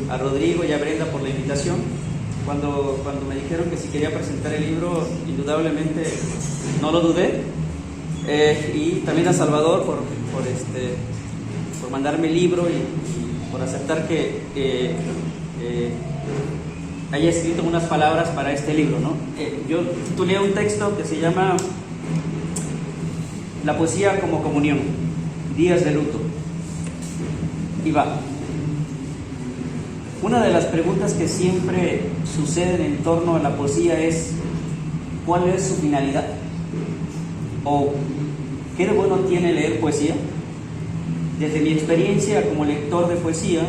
a Rodrigo y a Brenda por la invitación. Cuando me dijeron que si quería presentar el libro, indudablemente no lo dudé. Y también a Salvador por mandarme el libro y por aceptar que haya escrito unas palabras para este libro, ¿no? Yo titulé un texto que se llama La poesía como comunión, días de luto. Y va. Una de las preguntas que siempre suceden en torno a la poesía es: ¿cuál es su finalidad? ¿O qué de bueno tiene leer poesía? Desde mi experiencia como lector de poesía,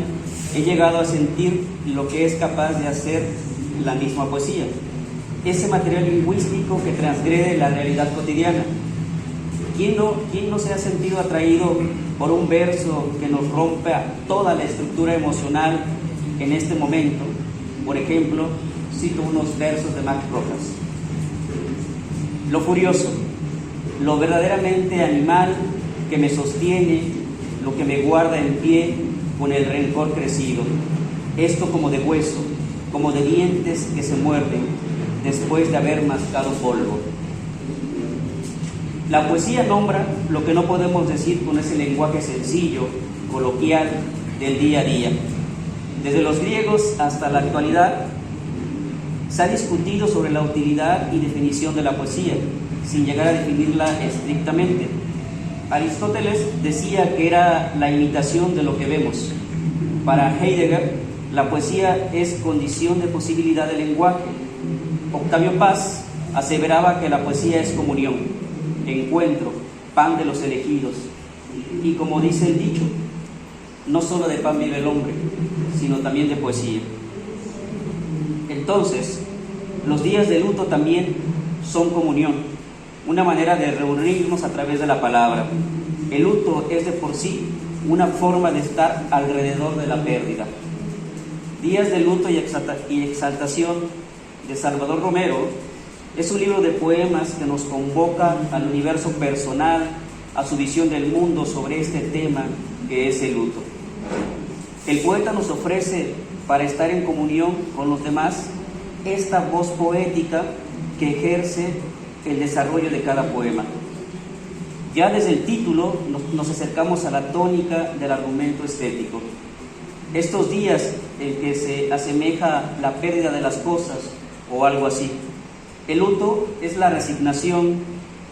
he llegado a sentir lo que es capaz de hacer la misma poesía, ese material lingüístico que transgrede la realidad cotidiana. ¿Quién no se ha sentido atraído por un verso que nos rompa toda la estructura emocional en este momento? Por ejemplo, cito unos versos de Max Rojas. Lo furioso, lo verdaderamente animal que me sostiene, lo que me guarda en pie con el rencor crecido, esto como de hueso, como de dientes que se muerden después de haber mascado polvo. La poesía nombra lo que no podemos decir con ese lenguaje sencillo, coloquial, del día a día. Desde los griegos hasta la actualidad, se ha discutido sobre la utilidad y definición de la poesía, sin llegar a definirla estrictamente. Aristóteles decía que era la imitación de lo que vemos. Para Heidegger, la poesía es condición de posibilidad del lenguaje. Octavio Paz aseveraba que la poesía es comunión, encuentro, pan de los elegidos. Y como dice el dicho, no solo de pan vive el hombre, sino también de poesía. Entonces, los días de luto también son comunión, una manera de reunirnos a través de la palabra. El luto es de por sí una forma de estar alrededor de la pérdida. Días de luto y exaltación de Salvador Romero es un libro de poemas que nos convoca al universo personal, a su visión del mundo sobre este tema que es el luto. El poeta nos ofrece, para estar en comunión con los demás, esta voz poética que ejerce el desarrollo de cada poema. Ya desde el título nos acercamos a la tónica del argumento estético. Estos días en que se asemeja la pérdida de las cosas o algo así. El luto es la resignación,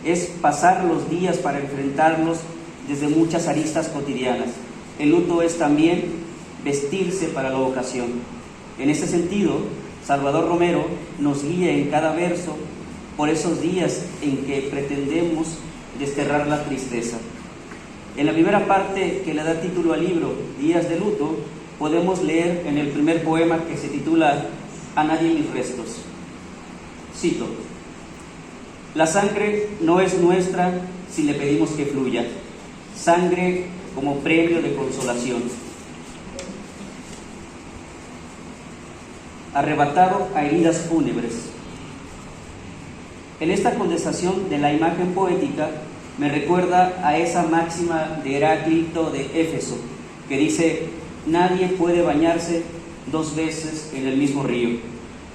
es pasar los días para enfrentarlos desde muchas aristas cotidianas. El luto es también vestirse para la ocasión. En ese sentido, Salvador Romero nos guía en cada verso por esos días en que pretendemos desterrar la tristeza. En la primera parte que le da título al libro, Días de luto, podemos leer en el primer poema, que se titula A nadie mis restos. Cito: la sangre no es nuestra si le pedimos que fluya, sangre como premio de consolación. Arrebatado a heridas fúnebres. En esta condensación de la imagen poética me recuerda a esa máxima de Heráclito de Éfeso, que dice: nadie puede bañarse dos veces en el mismo río.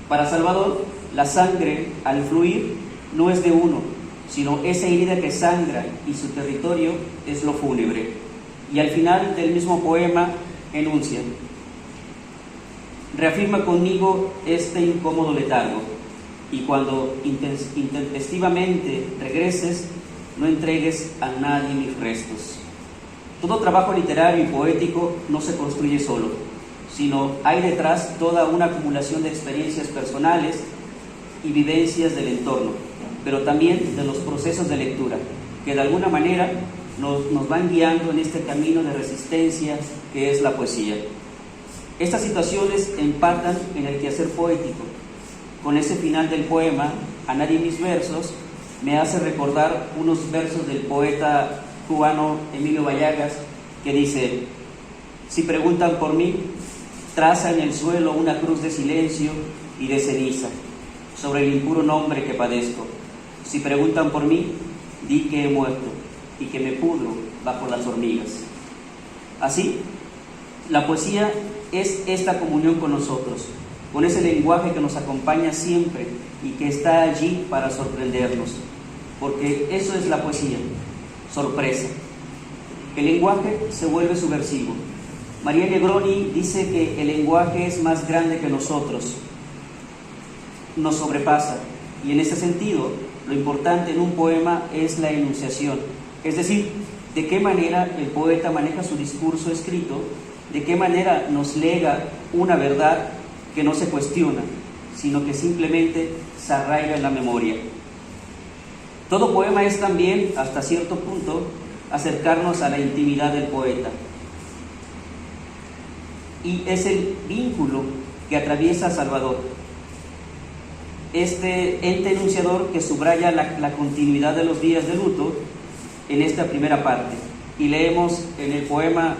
Para Salvador, la sangre, al fluir, no es de uno, sino esa herida que sangra, y su territorio es lo fúnebre. Y al final del mismo poema enuncia: reafirma conmigo este incómodo letargo, y cuando intempestivamente regreses, no entregues a nadie mis restos. Todo trabajo literario y poético no se construye solo, sino hay detrás toda una acumulación de experiencias personales y vivencias del entorno, pero también de los procesos de lectura, que de alguna manera nos van guiando en este camino de resistencia que es la poesía. Estas situaciones empatan en el quehacer poético. Con ese final del poema, A nadie mis versos, me hace recordar unos versos del poeta cubano Emilio Vallagas, que dice: si preguntan por mí, traza en el suelo una cruz de silencio y de ceniza sobre el impuro nombre que padezco. Si preguntan por mí, di que he muerto y que me pudro bajo las hormigas. Así, la poesía es esta comunión con nosotros, con ese lenguaje que nos acompaña siempre y que está allí para sorprendernos, porque eso es la poesía, sorpresa. El lenguaje se vuelve subversivo. María Negroni dice que el lenguaje es más grande que nosotros, nos sobrepasa, y en ese sentido, lo importante en un poema es la enunciación, es decir, de qué manera el poeta maneja su discurso escrito, de qué manera nos lega una verdad que no se cuestiona, sino que simplemente se arraiga en la memoria. Todo poema es también, hasta cierto punto, acercarnos a la intimidad del poeta. Y es el vínculo que atraviesa a Salvador, este ente enunciador que subraya la continuidad de los días de luto en esta primera parte. Y leemos en el poema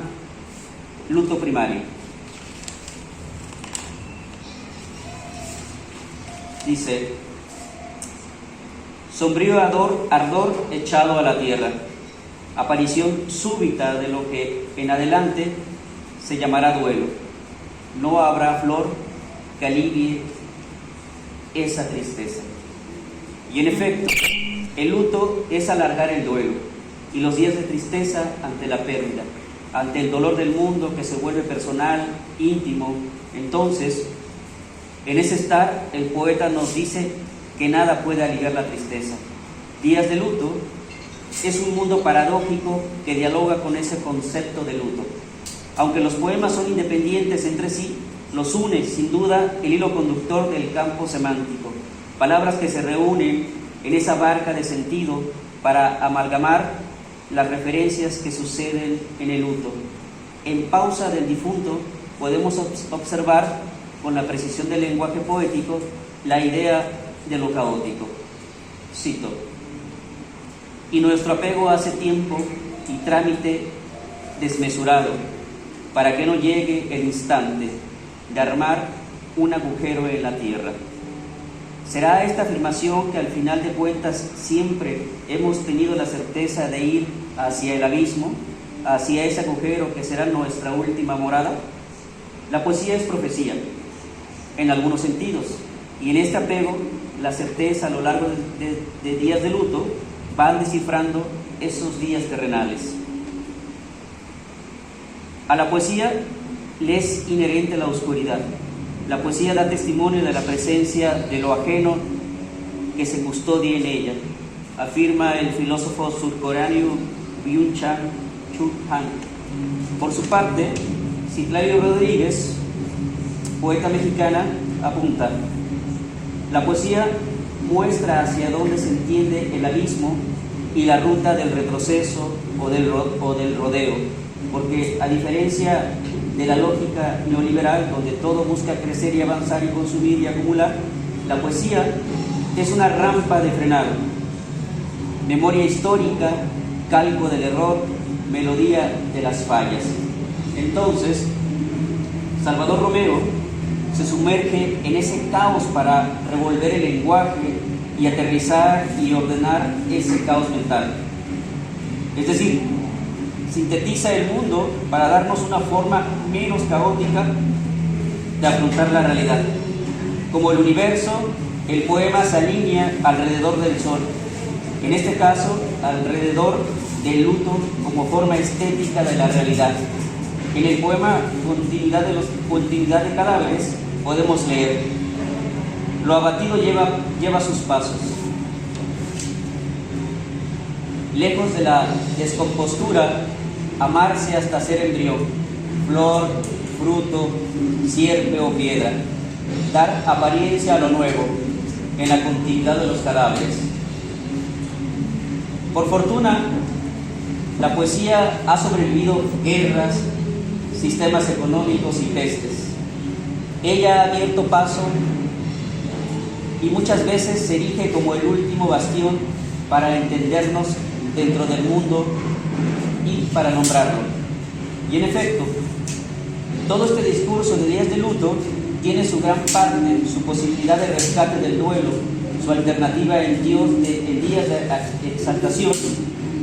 Luto Primario. Dice: sombrío ardor echado a la tierra, aparición súbita de lo que en adelante se llamará duelo. No habrá flor que alivie esa tristeza. Y en efecto, el luto es alargar el duelo y los días de tristeza ante la pérdida, ante el dolor del mundo que se vuelve personal, íntimo. Entonces, en ese estar, el poeta nos dice que nada puede aliviar la tristeza. Días de luto es un mundo paradójico que dialoga con ese concepto de luto. Aunque los poemas son independientes entre sí, los une sin duda el hilo conductor del campo semántico, palabras que se reúnen en esa barca de sentido para amalgamar las referencias que suceden en el luto. En Pausa del difunto podemos observar con la precisión del lenguaje poético la idea de lo caótico. Cito: y nuestro apego hace tiempo y trámite desmesurado, para que no llegue el instante de armar un agujero en la tierra. ¿Será esta afirmación que al final de cuentas siempre hemos tenido la certeza de ir hacia el abismo, hacia ese agujero que será nuestra última morada? La poesía es profecía, en algunos sentidos, y en este apego, la certeza a lo largo de días de luto van descifrando esos días terrenales. A la poesía le es inherente la oscuridad. La poesía da testimonio de la presencia de lo ajeno que se custodia en ella, afirma el filósofo surcoreano Byung-Chul Han. Por su parte, Citlali Rodríguez, poeta mexicana, apunta: la poesía muestra hacia dónde se entiende el abismo y la ruta del retroceso o del rodeo, porque a diferencia de la lógica neoliberal, donde todo busca crecer y avanzar y consumir y acumular, la poesía es una rampa de frenado, memoria histórica, cálculo del error, melodía de las fallas. Entonces, Salvador Romero se sumerge en ese caos para revolver el lenguaje y aterrizar y ordenar ese caos mental. Es decir, sintetiza el mundo para darnos una forma menos caótica de afrontar la realidad. Como el universo, el poema se alinea alrededor del sol, en este caso, alrededor del luto como forma estética de la realidad. En el poema Continuidad de cadáveres podemos leer: lo abatido lleva sus pasos. Lejos de la descompostura, amarse hasta ser embrión, flor, fruto, sierpe o piedra, dar apariencia a lo nuevo en la continuidad de los cadáveres. Por fortuna, la poesía ha sobrevivido guerras, sistemas económicos y pestes. Ella ha abierto paso y muchas veces se erige como el último bastión para entendernos dentro del mundo y para nombrarlo. Y en efecto, todo este discurso de días de luto tiene su gran parte, su posibilidad de rescate del duelo, su alternativa en días de exaltación.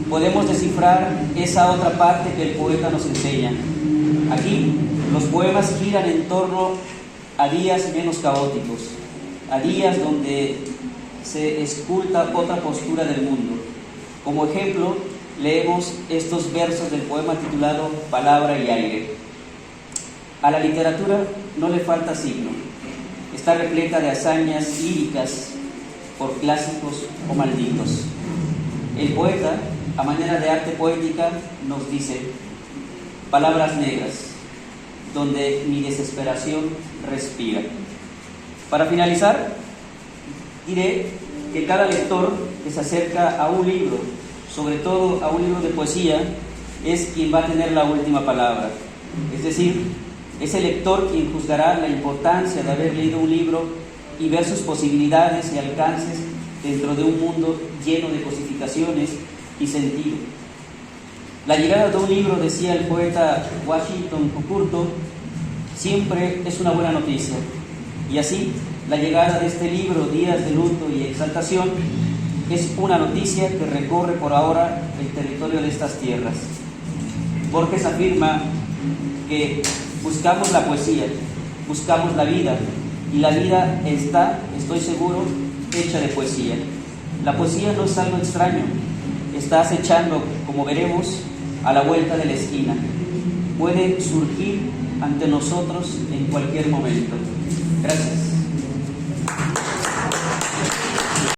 Podemos descifrar esa otra parte que el poeta nos enseña. Aquí Los poemas giran en torno a días menos caóticos, a días donde se esculta otra postura del mundo. Como ejemplo, leemos estos versos del poema titulado Palabra y aire. A la literatura no le falta signo. Está repleta de hazañas líricas por clásicos o malditos. El poeta, a manera de arte poética, nos dice: palabras negras, donde mi desesperación respira. Para finalizar, diré que cada lector que se acerca a un libro, sobre todo a un libro de poesía, es quien va a tener la última palabra. Es decir, es el lector quien juzgará la importancia de haber leído un libro y ver sus posibilidades y alcances dentro de un mundo lleno de cosificaciones y sentido. La llegada de un libro, decía el poeta Washington Cucurto, siempre es una buena noticia. Y así, la llegada de este libro, Días de Luto y Exaltación, es una noticia que recorre por ahora el territorio de estas tierras. Borges afirma que buscamos la poesía, buscamos la vida, y la vida está, estoy seguro, hecha de poesía. La poesía no es algo extraño, está acechando, como veremos, a la vuelta de la esquina. Puede surgir ante nosotros en cualquier momento. Gracias.